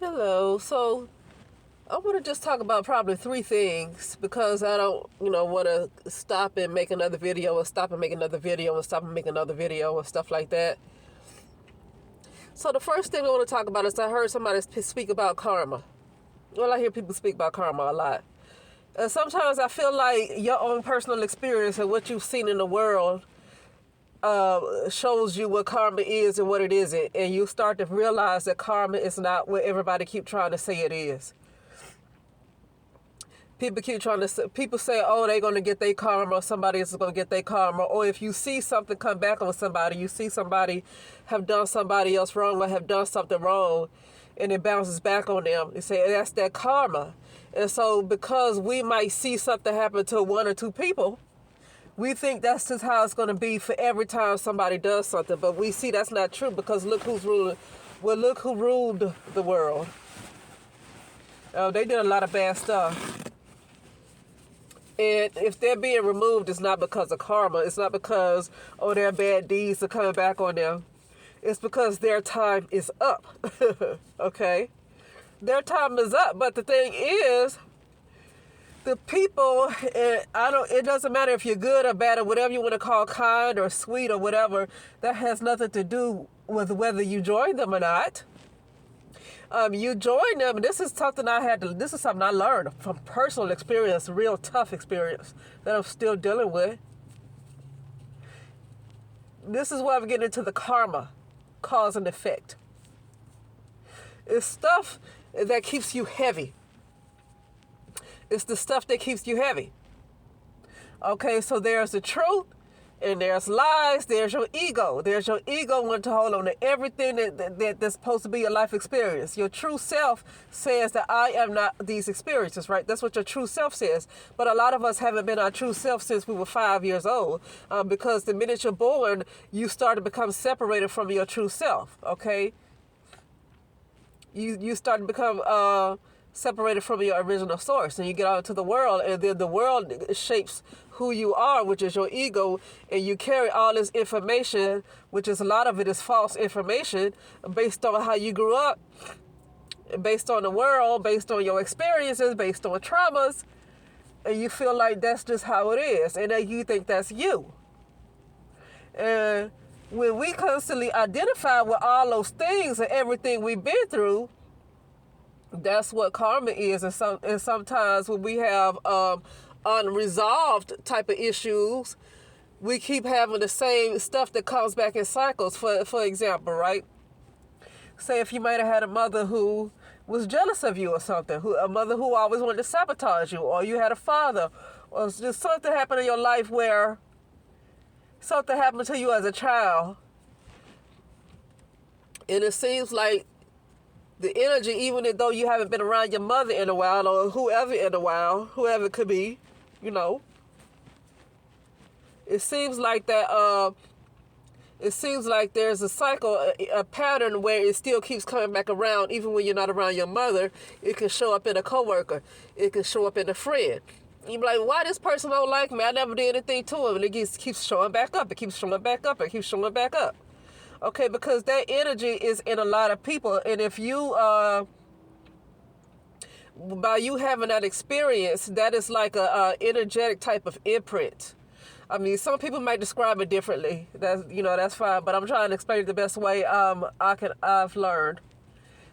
Hello. So I want to just talk about probably three things because I don't, want to stop and make another video or stop and make another video and stop and make another video or stuff like that. So the first thing I want to talk about is I heard somebody speak about karma. Well, I hear people speak about karma a lot. And sometimes I feel like your own personal experience and what you've seen in the world shows you what karma is and what it isn't, and you start to realize that karma is not what everybody keep trying to say it is. People say, oh, they're going to get their karma, or somebody else is going to get their karma, or if you see something come back on somebody, you see somebody have done somebody else wrong or have done something wrong, and it bounces back on them. They say that's that karma. And so because we might see something happen to one or two people, we think that's just how it's going to be for every time somebody does something. But we see that's not true because look who's ruling. Well, look who ruled the world. They did a lot of bad stuff. And if they're being removed, it's not because of karma. It's not because, their bad deeds are coming back on them. It's because their time is up. Okay? Their time is up. But the thing is, the people, it doesn't matter if you're good or bad or whatever you want to call kind or sweet or whatever, that has nothing to do with whether you join them or not. You join them, and this is something I learned from personal experience, real tough experience that I'm still dealing with. This is why we get into the karma, cause and effect. It's stuff that keeps you heavy. It's the stuff that keeps you heavy. Okay, so there's the truth, and there's lies. There's your ego. There's your ego wanting to hold on to everything that's supposed to be your life experience. Your true self says that I am not these experiences, right? That's what your true self says. But a lot of us haven't been our true self since we were 5 years old, because the minute you're born, you start to become separated from your true self, okay? You start to become separated from your original source, and you get out into the world, and then the world shapes who you are, which is your ego, and you carry all this information, which is a lot of it is false information based on how you grew up, based on the world, based on your experiences, based on traumas, and you feel like that's just how it is, and that you think that's you. And when we constantly identify with all those things and everything we've been through, that's what karma is. And sometimes when we have unresolved type of issues, we keep having the same stuff that comes back in cycles. For example, right? Say if you might have had a mother who was jealous of you or something, a mother who always wanted to sabotage you, or you had a father, or just something happened in your life where something happened to you as a child, and it seems like the energy, even though you haven't been around your mother in a while, or whoever in a while, whoever it could be, it seems like that. It seems like there's a cycle, a pattern where it still keeps coming back around, even when you're not around your mother. It can show up in a coworker. It can show up in a friend. You be like, why this person don't like me? I never did anything to him, and it just keeps showing back up. It keeps showing back up. It keeps showing back up. Okay, because that energy is in a lot of people. And if you, by you having that experience, that is like a energetic type of imprint. I mean, some people might describe it differently. That's fine. But I'm trying to explain it the best way I've learned.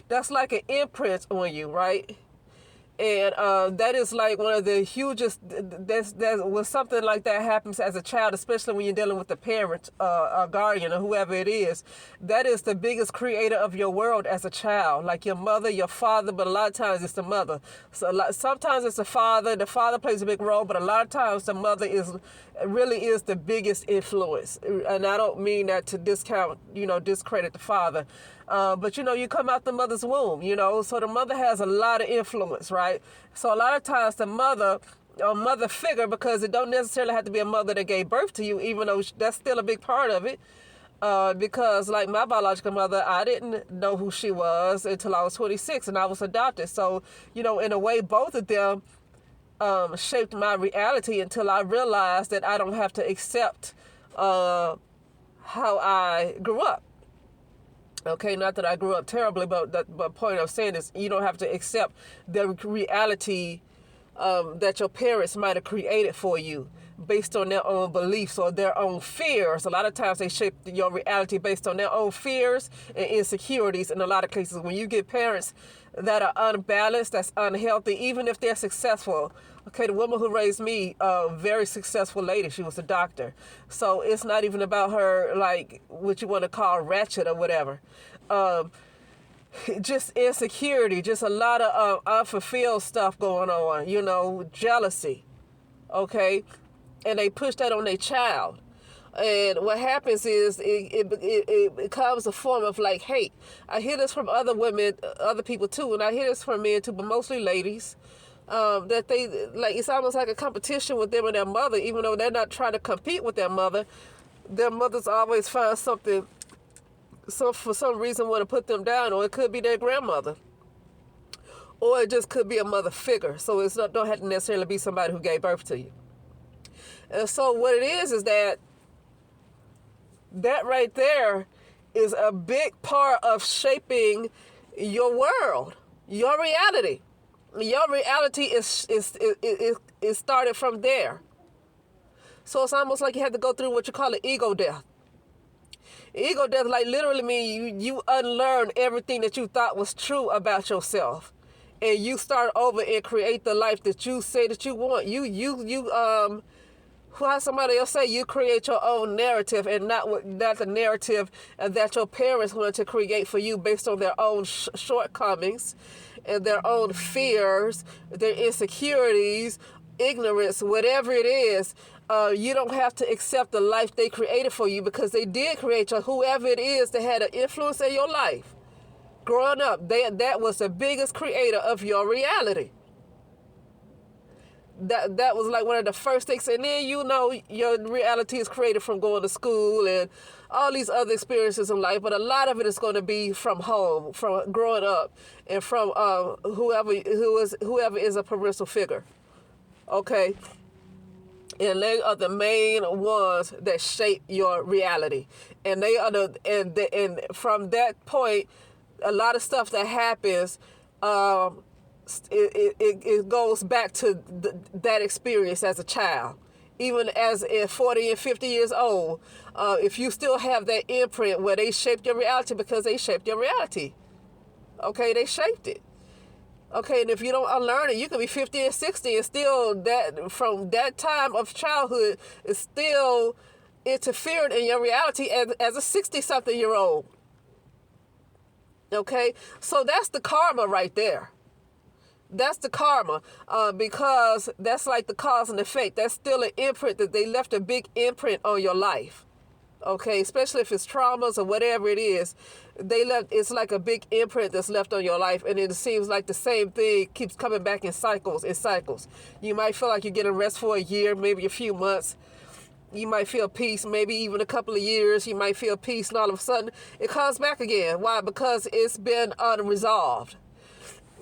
That's like an imprint on you, right? And that is like one of the hugest, when something like that happens as a child, especially when you're dealing with a parent, a guardian, or whoever it is, that is the biggest creator of your world as a child, like your mother, your father, but a lot of times it's the mother. So sometimes it's the father plays a big role, but a lot of times the mother really is the biggest influence. And I don't mean that to discredit the father. But you come out the mother's womb, so the mother has a lot of influence, right? So a lot of times the mother figure, because it don't necessarily have to be a mother that gave birth to you, even though that's still a big part of it. Because like my biological mother, I didn't know who she was until I was 26 and I was adopted. So, in a way, both of them shaped my reality until I realized that I don't have to accept how I grew up. Okay, not that I grew up terribly, but the point I'm saying is you don't have to accept the reality that your parents might have created for you based on their own beliefs or their own fears. A lot of times they shape your reality based on their own fears and insecurities. In a lot of cases, when you get parents that are unbalanced, that's unhealthy, even if they're successful. Okay, the woman who raised me, a very successful lady, she was a doctor. So it's not even about her, like, what you want to call ratchet or whatever. Just insecurity, just a lot of unfulfilled stuff going on, jealousy, okay? And they push that on their child. And what happens is it becomes a form of like hate. I hear this from other women, other people too, and I hear this from men too, but mostly ladies. That they, like, it's almost like a competition with them and their mother, even though they're not trying to compete with their mother. Their mothers always find something, so for some reason want to put them down, or it could be their grandmother, or it just could be a mother figure. So it's not, don't have to necessarily be somebody who gave birth to you. And so what it is that right there is a big part of shaping your world, your reality. Your reality is started from there. So it's almost like you have to go through what you call an ego death. Ego death, like, literally mean you unlearn everything that you thought was true about yourself, and you start over and create the life that you say that you want. How somebody else say, you create your own narrative, and not the narrative that your parents wanted to create for you based on their own shortcomings and their own fears, their insecurities, ignorance, whatever it is. You don't have to accept the life they created for you, because they did create you. Whoever it is that had an influence in your life growing up, that was the biggest creator of your reality. That was like one of the first things. And then your reality is created from going to school and all these other experiences in life, but a lot of it is going to be from home, from growing up, and from whoever is a parental figure. Okay, and they are the main ones that shape your reality, and they are and from that point, a lot of stuff that happens. It goes back to that experience as a child. Even as 40 and 50 years old, if you still have that imprint where they shaped your reality, because they shaped your reality. Okay, they shaped it. Okay, and if you don't unlearn it, you can be 50 and 60 and still that from that time of childhood is still interfering in your reality as a 60-something-year-old. Okay, so that's the karma right there. That's the karma, because that's like the cause and effect. That's still an imprint, that they left a big imprint on your life. Okay, especially if it's traumas or whatever it is, it's like a big imprint that's left on your life, and it seems like the same thing keeps coming back in cycles. You might feel like you're getting rest for a year, maybe a few months. You might feel peace, maybe even a couple of years. You might feel peace, and all of a sudden it comes back again. Why? Because it's been unresolved.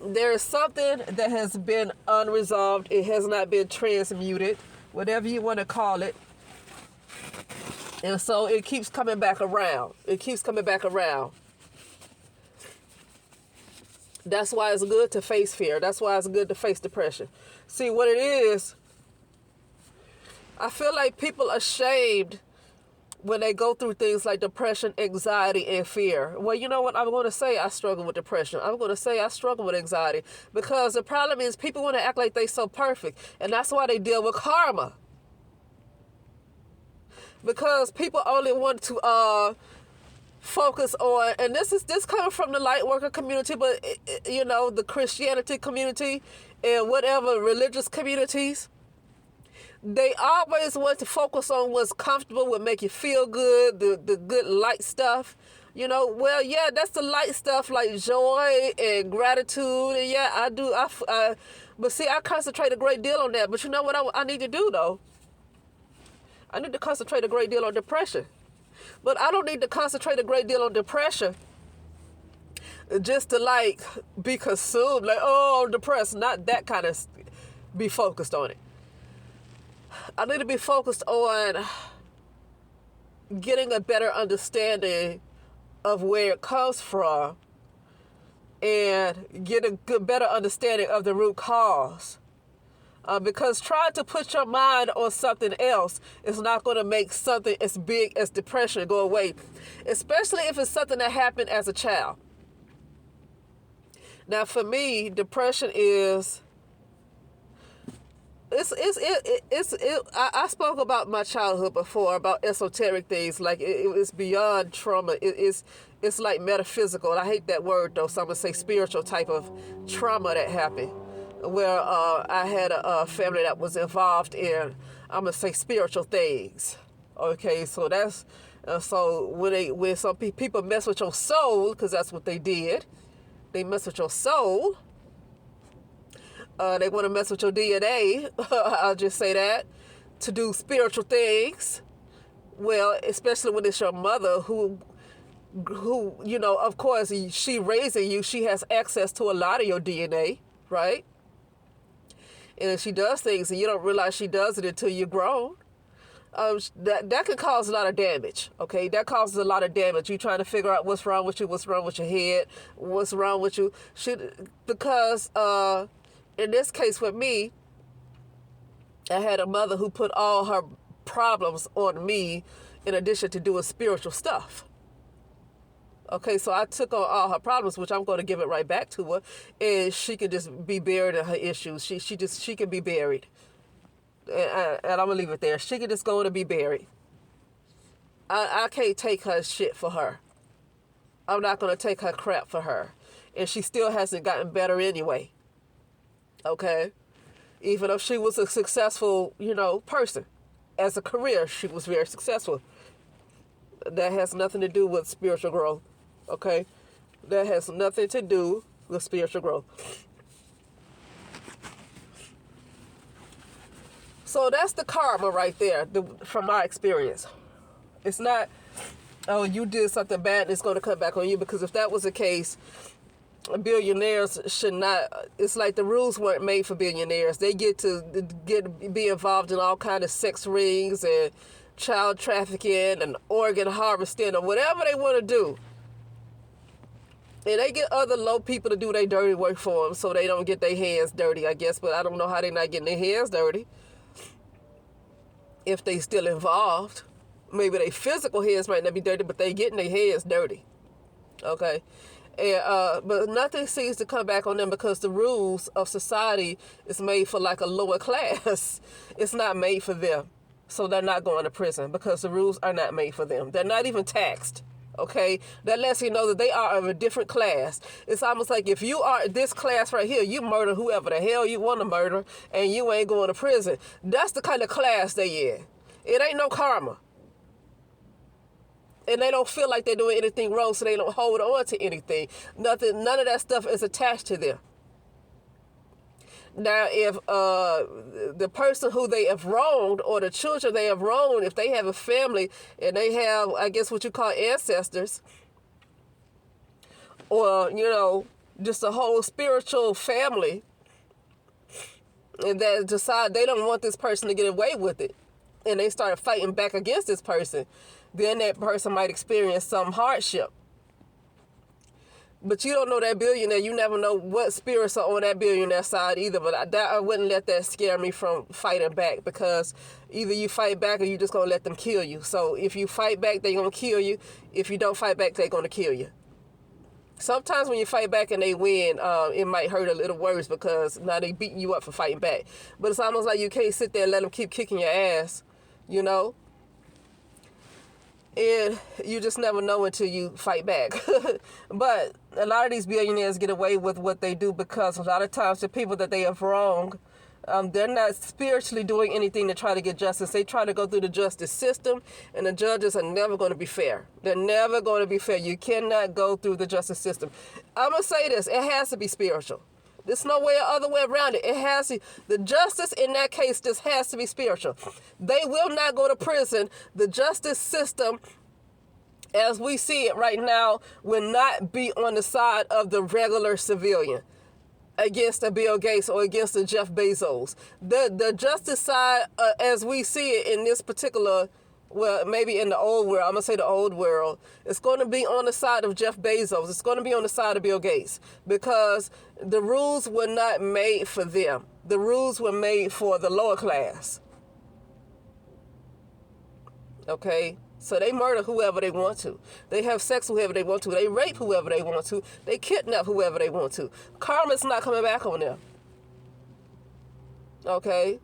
There is something that has been unresolved. It has not been transmuted, whatever you want to call it. And so it keeps coming back around. That's why it's good to face fear. That's why it's good to face depression. See, what it is, I feel like people are ashamed when they go through things like depression, anxiety, and fear. Well, you know what? I'm going to say I struggle with depression. I'm going to say I struggle with anxiety, because the problem is people want to act like they're so perfect, and that's why they deal with karma. Because people only want to focus on, and this coming from the light worker community, but the Christianity community and whatever religious communities. They always want to focus on what's comfortable, what make you feel good, the good light stuff. Well, yeah, that's the light stuff like joy and gratitude. And yeah, I do. But see, I concentrate a great deal on that. But you know what I need to do, though? I need to concentrate a great deal on depression. But I don't need to concentrate a great deal on depression just to, like, be consumed. Like, oh, I'm depressed. Not that kind of be focused on it. I need to be focused on getting a better understanding of where it comes from and get a better understanding of the root cause. Because trying to put your mind on something else is not going to make something as big as depression go away, especially if it's something that happened as a child. Now, for me, depression is I spoke about my childhood before, about esoteric things, like it's beyond trauma. It's like metaphysical. And I hate that word though, so I'm gonna say spiritual type of trauma that happened, where I had a family that was involved in, I'm gonna say, spiritual things. Okay, so that's so when some people mess with your soul, because that's what they did, they mess with your soul. They want to mess with your DNA, I'll just say that, to do spiritual things. Well, especially when it's your mother who, you know, of course, she raising you, she has access to a lot of your DNA, right? And if she does things and you don't realize she does it until you're grown, that can cause a lot of damage, okay? That causes a lot of damage. You trying to figure out what's wrong with you, what's wrong with your head, what's wrong with you. Because in this case with me, I had a mother who put all her problems on me in addition to doing spiritual stuff. Okay, so I took on all her problems, which I'm going to give it right back to her, and she can just be buried in her issues. She can be buried. And I'm going to leave it there. She can just go in and be buried. I can't take her shit for her. I'm not going to take her crap for her. And she still hasn't gotten better anyway. Okay? Even if she was a successful, you know, person. As a career, she was very successful. That has nothing to do with spiritual growth. Okay? That has nothing to do with spiritual growth. So that's the karma right there, from my experience. It's not, oh, you did something bad and it's going to come back on you, because if that was the case, billionaires should not, it's like the rules weren't made for billionaires. They get to be involved in all kind of sex rings and child trafficking and organ harvesting or whatever they want to do. And they get other low people to do their dirty work for them so they don't get their hands dirty, I guess. But I don't know how they're not getting their hands dirty if they still involved. Maybe their physical hands might not be dirty, but they getting their hands dirty. Okay? And, but nothing seems to come back on them because the rules of society is made for like a lower class. It's not made for them. So they're not going to prison because the rules are not made for them. They're not even taxed. Okay? That lets you know that they are of a different class. It's almost like if you are this class right here, you murder whoever the hell you want to murder and you ain't going to prison. That's the kind of class they in. It ain't no karma. And they don't feel like they're doing anything wrong, so they don't hold on to anything. None of that stuff is attached to them. Now, if the person who they have wronged or the children they have wronged, if they have a family and they have, I guess, what you call ancestors, or, you know, just a whole spiritual family, and they decide they don't want this person to get away with it, and they start fighting back against this person, then that person might experience some hardship. But you don't know that billionaire. You never know what spirits are on that billionaire side either. But I wouldn't let that scare me from fighting back, because either you fight back or you just going to let them kill you. So if you fight back, they're going to kill you. If you don't fight back, they're going to kill you. Sometimes when you fight back and they win, it might hurt a little worse because now they beating you up for fighting back. But it's almost like you can't sit there and let them keep kicking your ass, you know? And you just never know until you fight back. But a lot of these billionaires get away with what they do because a lot of times the people that they have wronged, they're not spiritually doing anything to try to get justice. They try to go through the justice system, and the judges are never going to be fair. They're never going to be fair. You cannot go through the justice system. I'm going to say this. It has to be spiritual. There's no way or other way around it. It has to, the justice in that case just has to be spiritual. They will not go to prison. The justice system, as we see it right now, will not be on the side of the regular civilian against a Bill Gates or against a Jeff Bezos. The justice side, as we see it in this particular well, maybe in the old world, I'm going to say the old world, it's going to be on the side of Jeff Bezos. It's going to be on the side of Bill Gates, because the rules were not made for them. The rules were made for the lower class. Okay? So they murder whoever they want to. They have sex with whoever they want to. They rape whoever they want to. They kidnap whoever they want to. Karma's not coming back on them. Okay?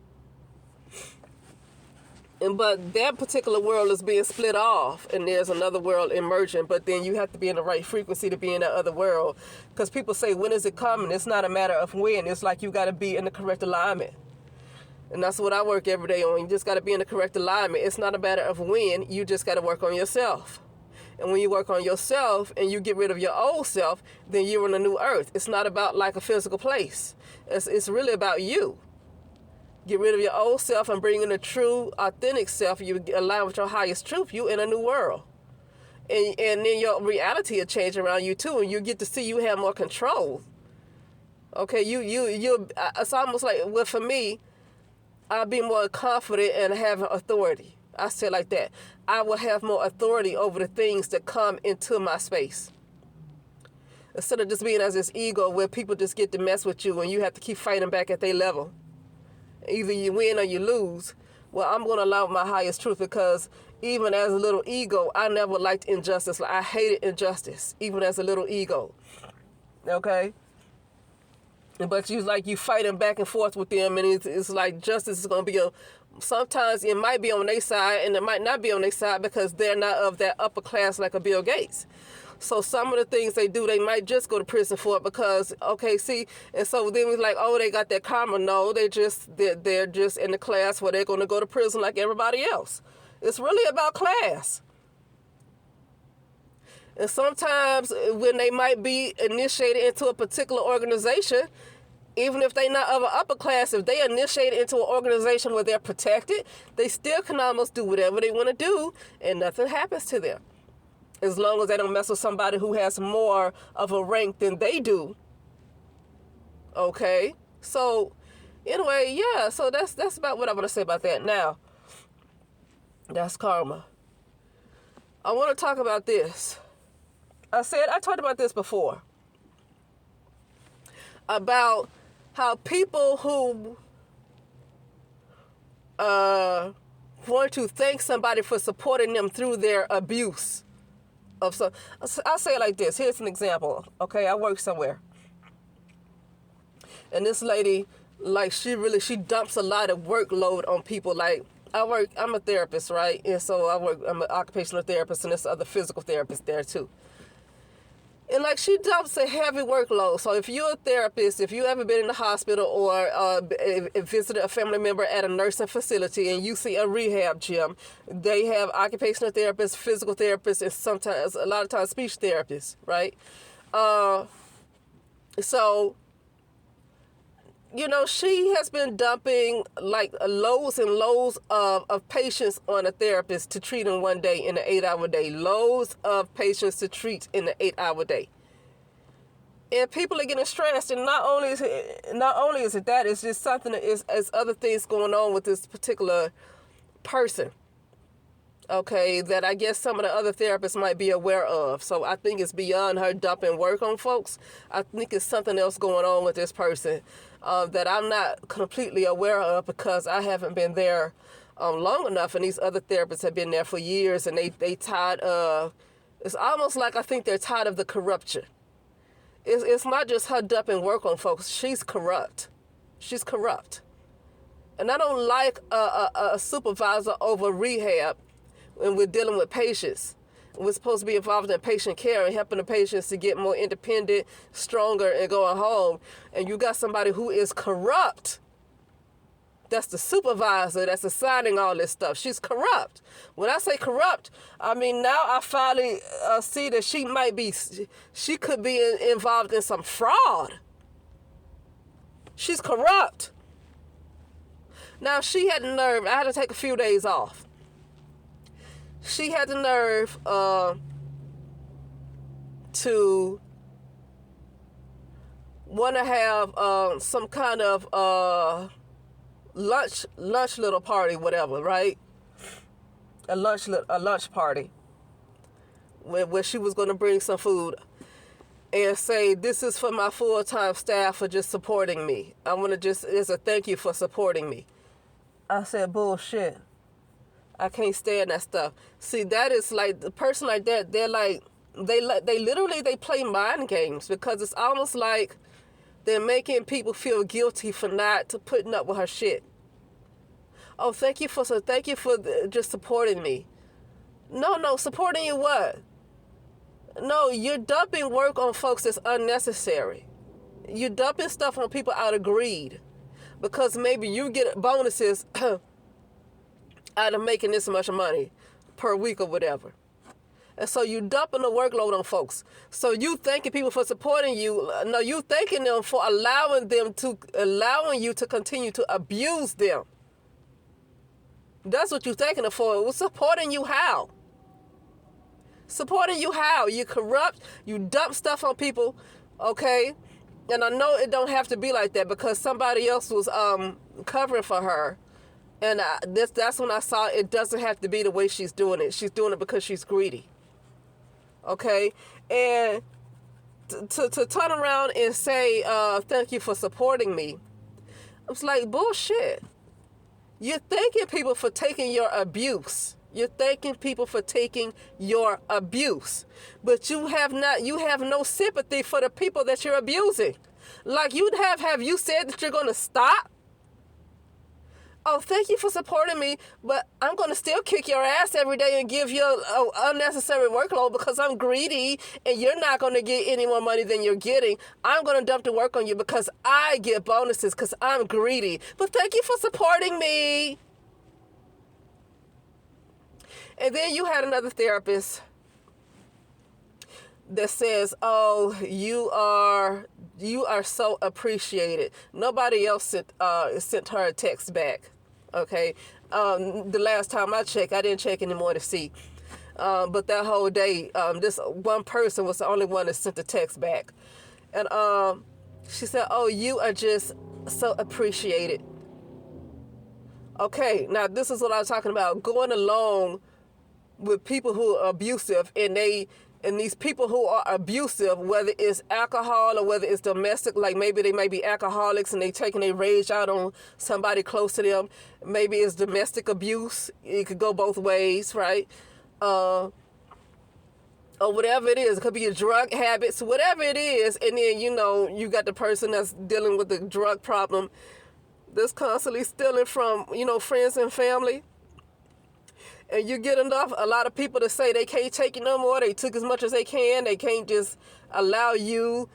But that particular world is being split off, and there's another world emerging. But then you have to be in the right frequency to be in that other world. Because people say, when is it coming? It's not a matter of when. It's like you got to be in the correct alignment. And that's what I work every day on. You just got to be in the correct alignment. It's not a matter of when. You just got to work on yourself. And when you work on yourself and you get rid of your old self, then you're in a new earth. It's not about like a physical place. It's really about you. Get rid of your old self and bring in a true, authentic self. You align with your highest truth. You in a new world. And then your reality will change around you too. And you get to see you have more control. Okay, it's almost like, well, for me, I'll be more confident and have authority. I say it like that. I will have more authority over the things that come into my space. Instead of just being as this ego where people just get to mess with you and you have to keep fighting back at their level. Either you win or you lose. Well, I'm going to allow my highest truth, because even as a little ego, I never liked injustice. Like, I hated injustice, even as a little ego. Okay? But you fighting back and forth with them, and it's like justice is going to be sometimes it might be on their side and it might not be on their side, because they're not of that upper class like a Bill Gates. So some of the things they do, they might just go to prison for it because, okay, see, and so then we're like, oh, they got that karma. No, they're just in the class where they're going to go to prison like everybody else. It's really about class. And sometimes when they might be initiated into a particular organization, even if they're not of an upper class, if they initiate into an organization where they're protected, they still can almost do whatever they want to do and nothing happens to them. As long as they don't mess with somebody who has more of a rank than they do. Okay? So, anyway, yeah, so that's about what I want to say about that. Now, that's karma. I want to talk about this. I talked about this before. About how people who want to thank somebody for supporting them through their abuse. I'll say it like this. Here's an example. Okay, I work somewhere. And this lady, like, she dumps a lot of workload on people. Like, I'm a therapist, right? And so I'm an occupational therapist, and there's other physical therapists there too. And like, she dumps a heavy workload. So if you're a therapist, if you ever been in the hospital or visited a family member at a nursing facility and you see a rehab gym, they have occupational therapists, physical therapists, and sometimes, a lot of times, speech therapists, right? So, you know, she has been dumping like loads and loads of patients on a therapist to treat in one day in an 8-hour day. Loads of patients to treat in an 8-hour day. And people are getting stressed, and not only is it that, it's just something that is other things going on with this particular person. Okay, that I guess some of the other therapists might be aware of. So I think it's beyond her dumping work on folks. I think it's something else going on with this person that I'm not completely aware of, because I haven't been there long enough, and these other therapists have been there for years, and they tired of, it's almost like I think they're tired of the corruption. It's not just her dumping work on folks. She's corrupt. She's corrupt. And I don't like a supervisor over rehab when we're dealing with patients. We're supposed to be involved in patient care and helping the patients to get more independent, stronger, and going home. And you got somebody who is corrupt. That's the supervisor that's assigning all this stuff. She's corrupt. When I say corrupt, I mean, now I finally see that she could be involved in some fraud. She's corrupt. Now, she had the nerve. I had to take a few days off. She had the nerve to want to have some kind of lunch little party, whatever, right? a lunch party where she was going to bring some food and say, this is for my full-time staff for just supporting me. I want to just, as a thank you for supporting me. I said, bullshit. I can't stand that stuff. See, that is like, the person like that, they're like, they literally, they play mind games, because it's almost like they're making people feel guilty for not putting up with her shit. Oh, thank you for just supporting me. No, supporting you what? No, you're dumping work on folks that's unnecessary. You're dumping stuff on people out of greed, because maybe you get bonuses out of making this much money per week or whatever. And so you dumping the workload on folks. So you thanking people for supporting you. No, you thanking them for allowing you to continue to abuse them. That's what you're thanking them for. It was supporting you how? Supporting you how? You corrupt, you dump stuff on people, okay? And I know it don't have to be like that, because somebody else was covering for her. And that's when I saw it doesn't have to be the way she's doing it. She's doing it because she's greedy. Okay? And to turn around and say, thank you for supporting me, I was like, bullshit. You're thanking people for taking your abuse. You're thanking people for taking your abuse. But you have no sympathy for the people that you're abusing. Like, have you said that you're going to stop? Oh, thank you for supporting me, but I'm going to still kick your ass every day and give you an unnecessary workload because I'm greedy, and you're not going to get any more money than you're getting. I'm going to dump the work on you because I get bonuses because I'm greedy. But thank you for supporting me. And then you had another therapist that says, oh, you are so appreciated. Nobody else sent her a text back. Okay. The last time I checked, I didn't check anymore to see. But that whole day, this one person was the only one that sent the text back. And she said, oh, you are just so appreciated. Okay. Now, this is what I was talking about. Going along with people who are abusive, and these people who are abusive, whether it's alcohol or whether it's domestic, like maybe they may be alcoholics and they taking their rage out on somebody close to them. Maybe it's domestic abuse. It could go both ways, right? Or whatever it is. It could be your drug habits, whatever it is. And then, you got the person that's dealing with the drug problem that's constantly stealing from, friends and family. And you get a lot of people to say they can't take it no more. They took as much as they can. They can't just allow you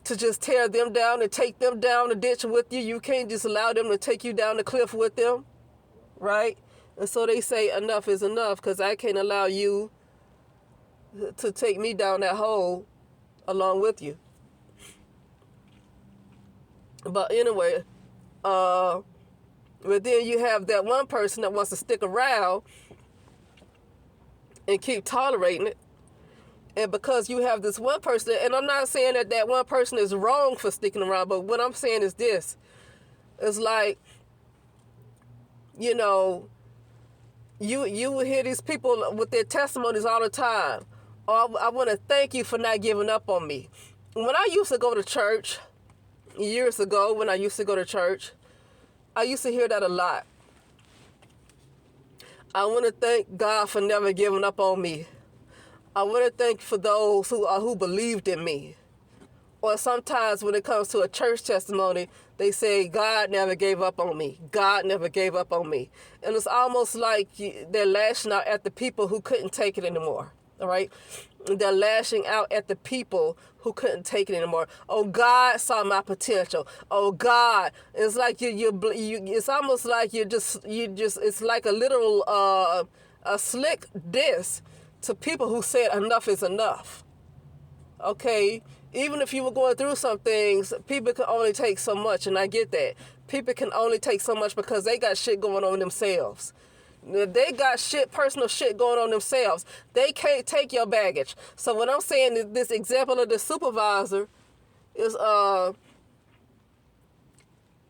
to just tear them down and take them down the ditch with you. You can't just allow them to take you down the cliff with them, right? And so they say enough is enough, because I can't allow you to take me down that hole along with you. But anyway, but then you have that one person that wants to stick around and keep tolerating it. And because you have this one person, and I'm not saying that one person is wrong for sticking around, but what I'm saying is this. It's like, you will hear these people with their testimonies all the time. Oh, I want to thank you for not giving up on me. When I used to go to church, years ago, when I used to go to church, I used to hear that a lot. I want to thank God for never giving up on me. I want to thank for those who believed in me. Or sometimes when it comes to a church testimony, they say, God never gave up on me. God never gave up on me. And it's almost like they're lashing out at the people who couldn't take it anymore. All right? They're lashing out at the people who couldn't take it anymore. Oh, God saw my potential. Oh, God. It's like it's almost like it's like a literal, a slick diss to people who said enough is enough. Okay? Even if you were going through some things, people can only take so much, and I get that. People can only take so much because they got shit going on themselves. They got personal shit going on themselves. They can't take your baggage. So when I'm saying this example of the supervisor is,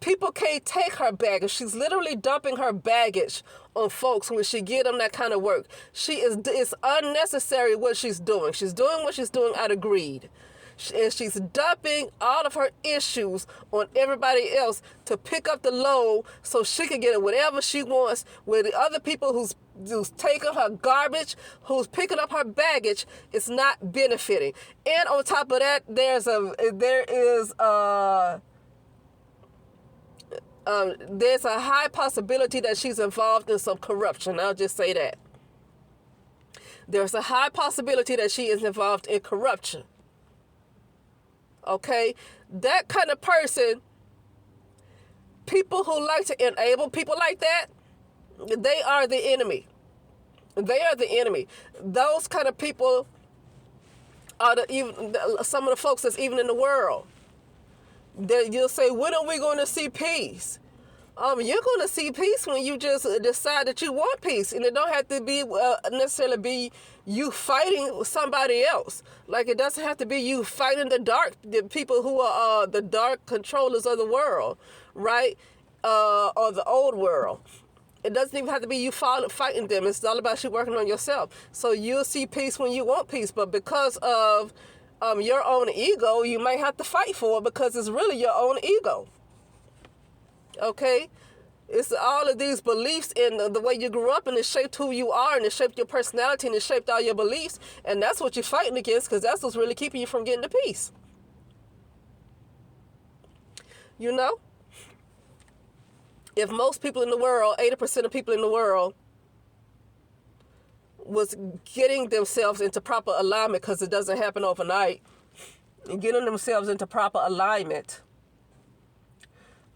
People can't take her baggage. She's literally dumping her baggage on folks when she give them that kind of work. It's unnecessary what she's doing. She's doing what she's doing out of greed. And she's dumping all of her issues on everybody else to pick up the load so she can get whatever she wants, with the other people who's taking her garbage, who's picking up her baggage, is not benefiting. And on top of that, there's a high possibility that she's involved in some corruption. I'll just say that. There's a high possibility that she is involved in corruption. Okay? That kind of person, people who like to enable people like that, they are the enemy. They are the enemy. Those kind of people are some of the folks that's even in the world. You'll say, when are we going to see peace? You're going to see peace when you just decide that you want peace, and it don't have to be necessarily be you fighting somebody else. Like, it doesn't have to be you fighting the people who are the dark controllers of the world, right? Or the old world. It doesn't even have to be you fighting them. It's all about you working on yourself. So you'll see peace when you want peace, but because of your own ego, you might have to fight for it because it's really your own ego. Okay? It's all of these beliefs in the way you grew up, and it shaped who you are, and it shaped your personality, and it shaped all your beliefs, and that's what you're fighting against, because that's what's really keeping you from getting to peace. You know? If most people in the world, 80% of people in the world, was getting themselves into proper alignment, because it doesn't happen overnight, and getting themselves into proper alignment,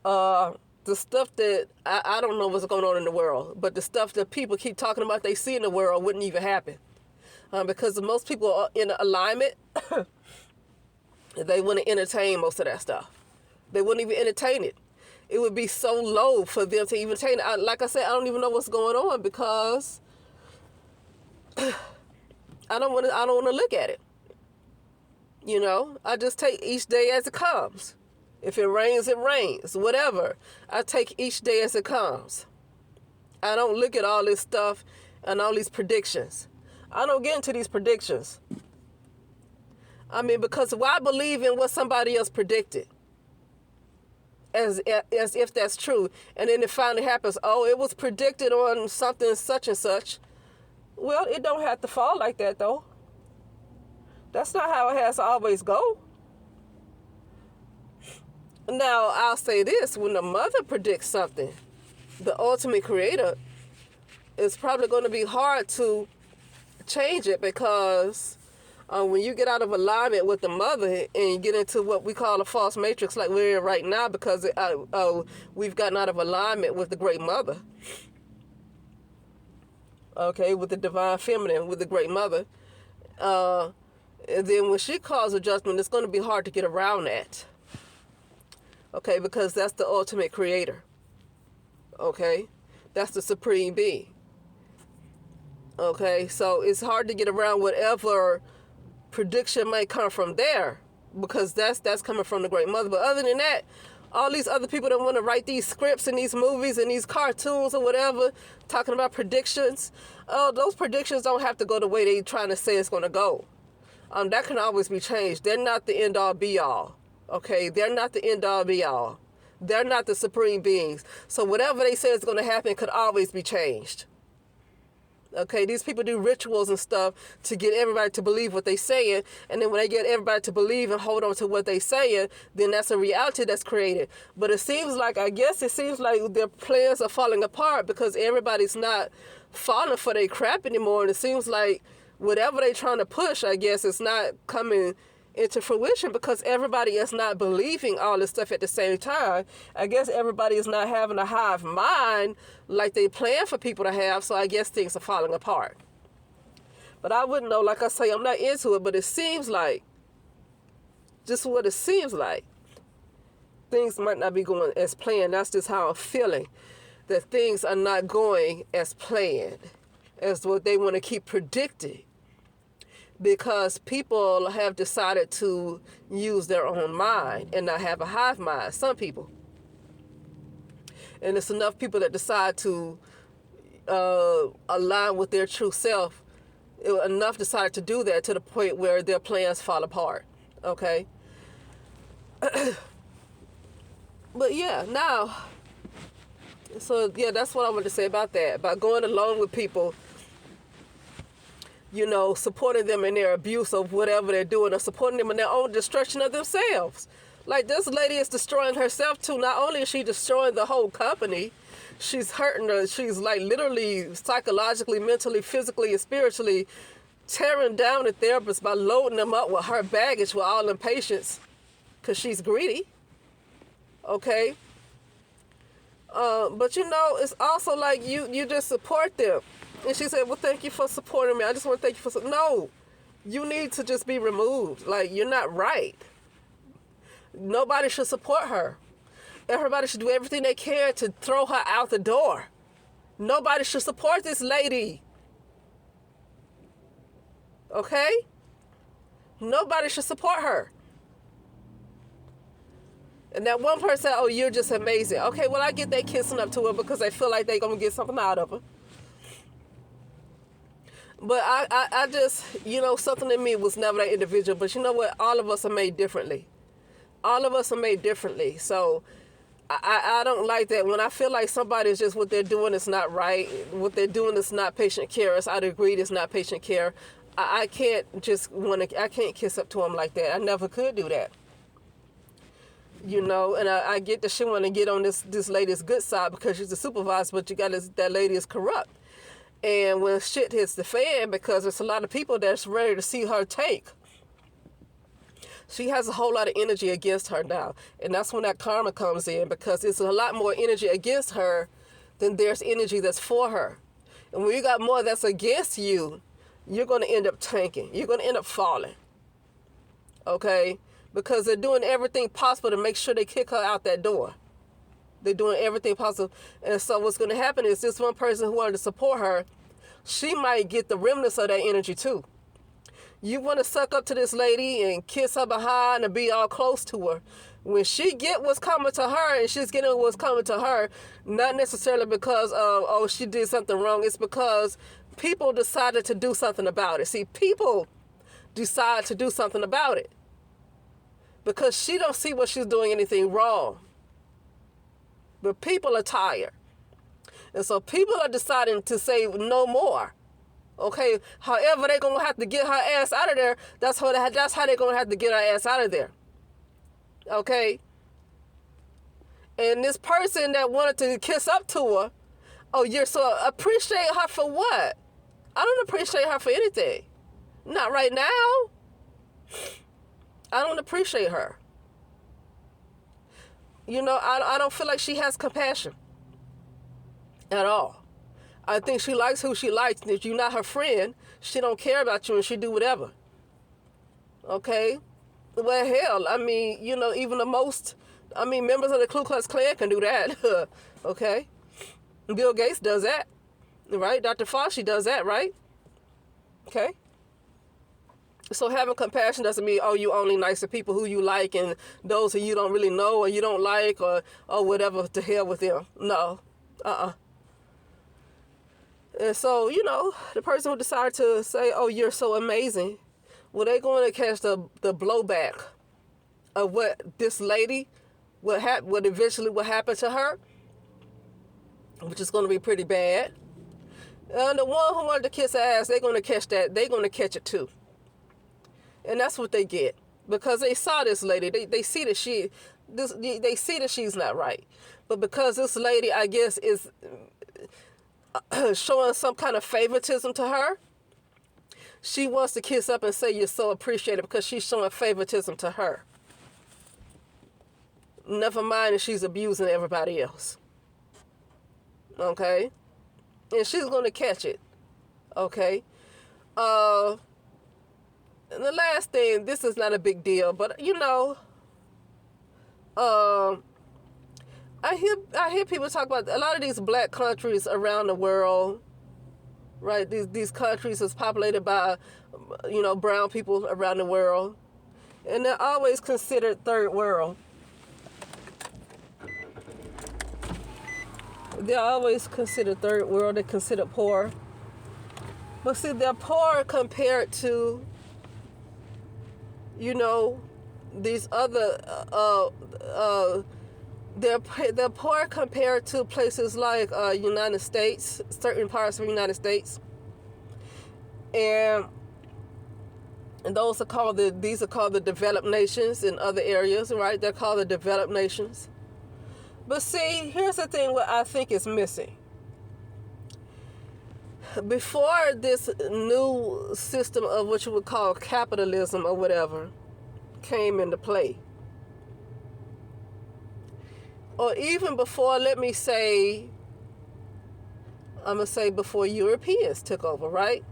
the stuff that, I don't know what's going on in the world, but the stuff that people keep talking about they see in the world wouldn't even happen. Because most people are in alignment, they wouldn't entertain most of that stuff. They wouldn't even entertain it. It would be so low for them to even entertain it. Like I said, I don't even know what's going on because I don't want to look at it. You know, I just take each day as it comes. If it rains, it rains. Whatever. I take each day as it comes. I don't look at all this stuff and all these predictions. I don't get into these predictions. I mean, because why believe in what somebody else predicted? As if that's true. And then it finally happens. Oh, it was predicted on something such and such. Well, it don't have to fall like that, though. That's not how it has to always go. Now, I'll say this. When the mother predicts something, the ultimate creator, it's probably going to be hard to change it because when you get out of alignment with the mother and you get into what we call a false matrix like we're in right now because we've gotten out of alignment with the great mother, okay, with the divine feminine, with the great mother, and then when she calls a judgment, it's going to be hard to get around that. Okay, because that's the ultimate creator. Okay, that's the supreme being. Okay, so it's hard to get around whatever prediction might come from there because that's coming from the great mother. But other than that, all these other people that want to write these scripts and these movies and these cartoons or whatever, talking about predictions, those predictions don't have to go the way they're trying to say it's going to go. That can always be changed. They're not the end all be all. Okay, they're not the end all be all. They're not the supreme beings. So whatever they say is going to happen could always be changed. Okay, these people do rituals and stuff to get everybody to believe what they're saying. And then when they get everybody to believe and hold on to what they're saying, then that's a reality that's created. But it seems like their plans are falling apart because everybody's not falling for their crap anymore. And it seems like whatever they're trying to push, I guess, is not coming into fruition because everybody is not believing all this stuff at the same time. I guess everybody is not having a hive mind like they plan for people to have, so I guess things are falling apart. But I wouldn't know, like I say, I'm not into it, but it seems like, just what it seems like, things might not be going as planned. That's just how I'm feeling, that things are not going as planned, as what they want to keep predicting. Because people have decided to use their own mind and not have a hive mind. Some people. and it's enough people that decide to align with their true self, enough decide to do that to the point where their plans fall apart. Okay. But yeah, now, so yeah, that's what I wanted to say about that. By going along with people, you know, supporting them in their abuse of whatever they're doing, or supporting them in their own destruction of themselves. Like, this lady is destroying herself too. Not only is she destroying the whole company, she's hurting her. She's like literally psychologically, mentally, physically, and spiritually tearing down the therapist by loading them up with her baggage with all them patients, because she's greedy. Okay. But you know, it's also like you just support them. And she said, well, thank you for supporting me. I just want to thank you for... No, you need to just be removed. Like, you're not right. Nobody should support her. Everybody should do everything they can to throw her out the door. Nobody should support this lady. Okay? Nobody should support her. And that one person said, oh, you're just amazing. Okay, well, I get they kissing up to her because they feel like they're going to get something out of her. But I just, you know, something in me was never that individual. But you know what? All of us are made differently. All of us are made differently. So I don't like that. When I feel like somebody is just, what they're doing is not right, what they're doing is not patient care, it's out of greed, it's not patient care, I can't just I can't kiss up to them like that. I never could do that. You know, and I get that she want to get on this lady's good side because she's a supervisor, but you got that lady is corrupt. And when shit hits the fan, because there's a lot of people that's ready to see her take, she has a whole lot of energy against her now. And that's when that karma comes in, because it's a lot more energy against her than there's energy that's for her. And when you got more that's against you, you're going to end up tanking. You're going to end up falling. Okay? Because they're doing everything possible to make sure they kick her out that door. They're doing everything possible. And so what's going to happen is this one person who wanted to support her, she might get the remnants of that energy too. You want to suck up to this lady and kiss her behind and be all close to her. When she get what's coming to her, and she's getting what's coming to her, not necessarily because of, oh, she did something wrong. It's because people decided to do something about it. See, people decide to do something about it because she don't see what she's doing anything wrong. But people are tired. And so people are deciding to say no more. Okay? However, they're going to have to get her ass out of there. That's how they're going to have to get her ass out of there. Okay? And this person that wanted to kiss up to her, oh, you're so... Appreciate her for what? I don't appreciate her for anything. Not right now. I don't appreciate her. You know, I don't feel like she has compassion at all. I think she likes who she likes. If you're not her friend, she don't care about you and she do whatever. Okay? Well, hell, I mean, you know, even the most, members of the Ku Klux Klan can do that. Okay? Bill Gates does that, right? Dr. Fauci does that, right? Okay? So having compassion doesn't mean, oh, you only nice to people who you like and those who you don't really know or you don't like or whatever, to hell with them. No. And so, you know, the person who decided to say, oh, you're so amazing, well, they're going to catch the blowback of what this lady, what eventually will happen to her, which is going to be pretty bad. And the one who wanted to kiss her ass, they're going to catch that. They're going to catch it too. And that's what they get, because they saw this lady. They see that they see that she's not right. But because this lady, I guess, is showing some kind of favoritism to her, she wants to kiss up and say you're so appreciated because she's showing favoritism to her. Never mind if she's abusing everybody else. Okay? And she's going to catch it. Okay? And the last thing, this is not a big deal, but you know, I hear people talk about a lot of these black countries around the world, right? These countries is populated by, you know, brown people around the world, and they're always considered third world. They're always considered third world. They're considered poor. But see, they're poor compared to, you know, these other, they're poor compared to places like United States, certain parts of the United States. And these are called the developed nations in other areas, right? They're called the developed nations. But see, here's the thing what I think is missing. Before this new system of what you would call capitalism or whatever came into play, or even before, I'm going to say before Europeans took over, right?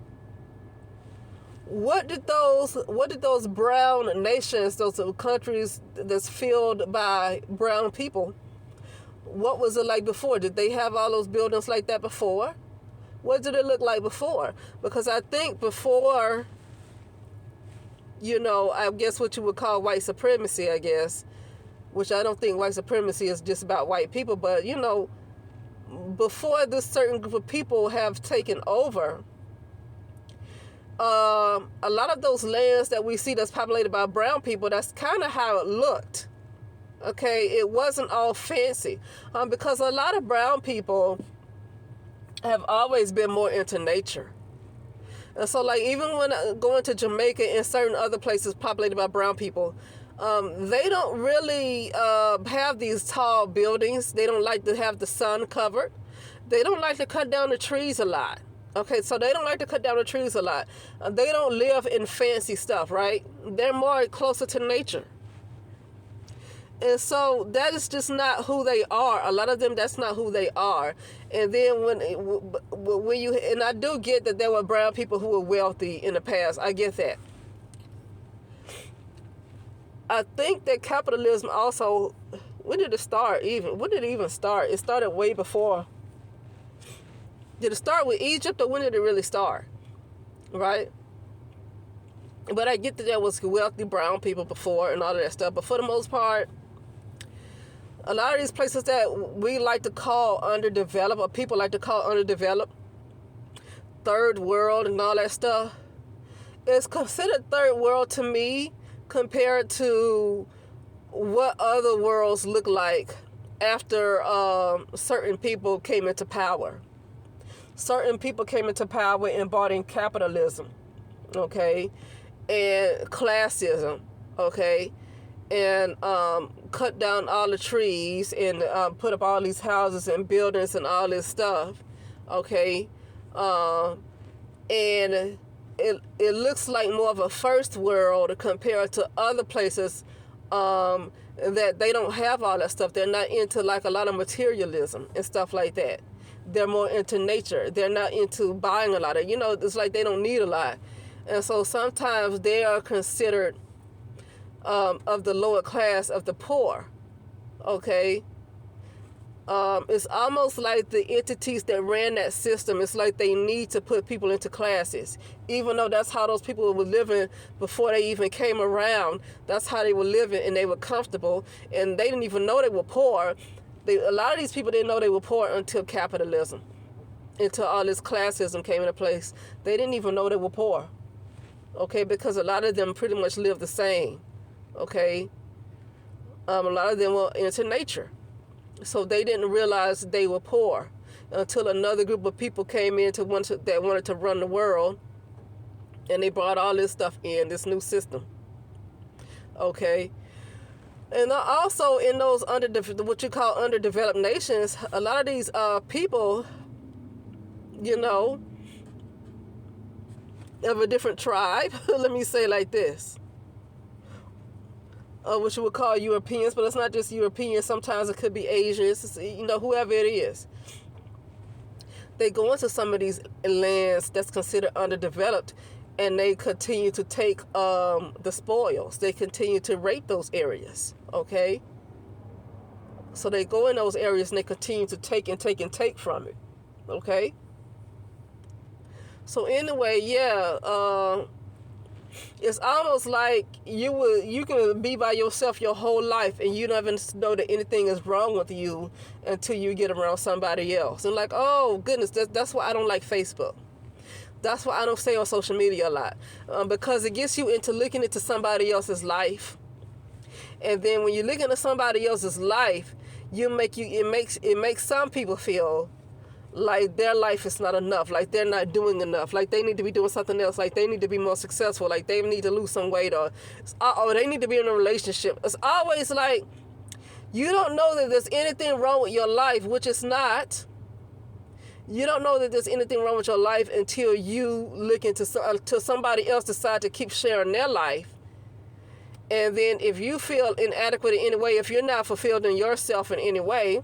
What did those brown nations, those countries that's filled by brown people, what was it like before? Did they have all those buildings like that before? What did it look like before? Because I think before, I guess what you would call white supremacy, I guess, which I don't think white supremacy is just about white people, but, before this certain group of people have taken over, a lot of those lands that we see that's populated by brown people, that's kind of how it looked. Okay, it wasn't all fancy, because a lot of brown people have always been more into nature. And so, like, even when going to Jamaica and certain other places populated by brown people, they don't really have these tall buildings. They don't like to have the sun covered. They don't like to cut down the trees a lot. Okay, so they don't like to cut down the trees a lot. They don't live in fancy stuff, right? They're more closer to nature. And so that is just not who they are. A lot of them, that's not who they are. And then and I do get that there were brown people who were wealthy in the past. I get that. I think that capitalism also, when did it start even? When did it even start? It started way before. Did it start with Egypt, or when did it really start? Right? But I get that there was wealthy brown people before and all of that stuff. But for the most part, a lot of these places that we like to call underdeveloped, or people like to call underdeveloped, third world and all that stuff, it's considered third world to me compared to what other worlds look like after certain people came into power. Certain people came into power and brought in capitalism, okay, and classism, okay, and cut down all the trees and put up all these houses and buildings and all this stuff, okay, and it looks like more of a first world compared to other places that they don't have all that stuff. They're not into like a lot of materialism and stuff like that. They're more into nature. They're not into buying a lot of, it's like they don't need a lot. And so sometimes they are considered of the lower class, of the poor, okay? It's almost like the entities that ran that system, it's like they need to put people into classes. Even though that's how those people were living before they even came around. That's how they were living, and they were comfortable, and they didn't even know they were poor. A lot of these people didn't know they were poor until capitalism, until all this classism came into place. They didn't even know they were poor, okay, because a lot of them pretty much lived the same, okay. A lot of them were into nature, so they didn't realize they were poor until another group of people came in that wanted to run the world, and they brought all this stuff in, this new system, okay. And also in those what you call underdeveloped nations, a lot of these people, of a different tribe, let me say it like this, which you would call Europeans, but it's not just Europeans. Sometimes it could be Asians, whoever it is. They go into some of these lands that's considered underdeveloped, and they continue to take the spoils. They continue to rape those areas, okay? So they go in those areas and they continue to take and take and take from it, okay? So anyway, yeah, It's almost like you can be by yourself your whole life and you don't even know that anything is wrong with you until you get around somebody else. And like, oh goodness, that's why I don't like Facebook. That's why I don't stay on social media a lot, because it gets you into looking into somebody else's life. And then when you look into somebody else's life, it makes some people feel like their life is not enough, like they're not doing enough, like they need to be doing something else, like they need to be more successful, like they need to lose some weight, or they need to be in a relationship. It's always like you don't know that there's anything wrong with your life, which is not. You don't know that there's anything wrong with your life until you look into till somebody else decide to keep sharing their life. And then if you feel inadequate in any way, if you're not fulfilled in yourself in any way,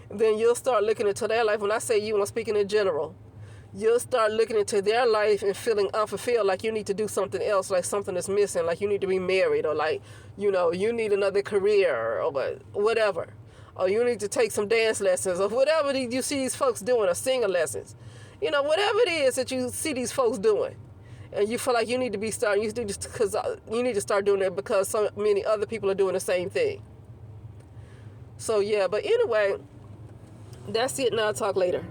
then you'll start looking into their life. When I say you, I'm speaking in general. You'll start looking into their life and feeling unfulfilled, like you need to do something else, like something is missing, like you need to be married, or like, you need another career, or whatever. Or you need to take some dance lessons, or whatever you see these folks doing, or singing lessons. Whatever it is that you see these folks doing. And you feel like you need to be starting, you need to start doing it because so many other people are doing the same thing. So yeah, but anyway, that's it. Now I'll talk later.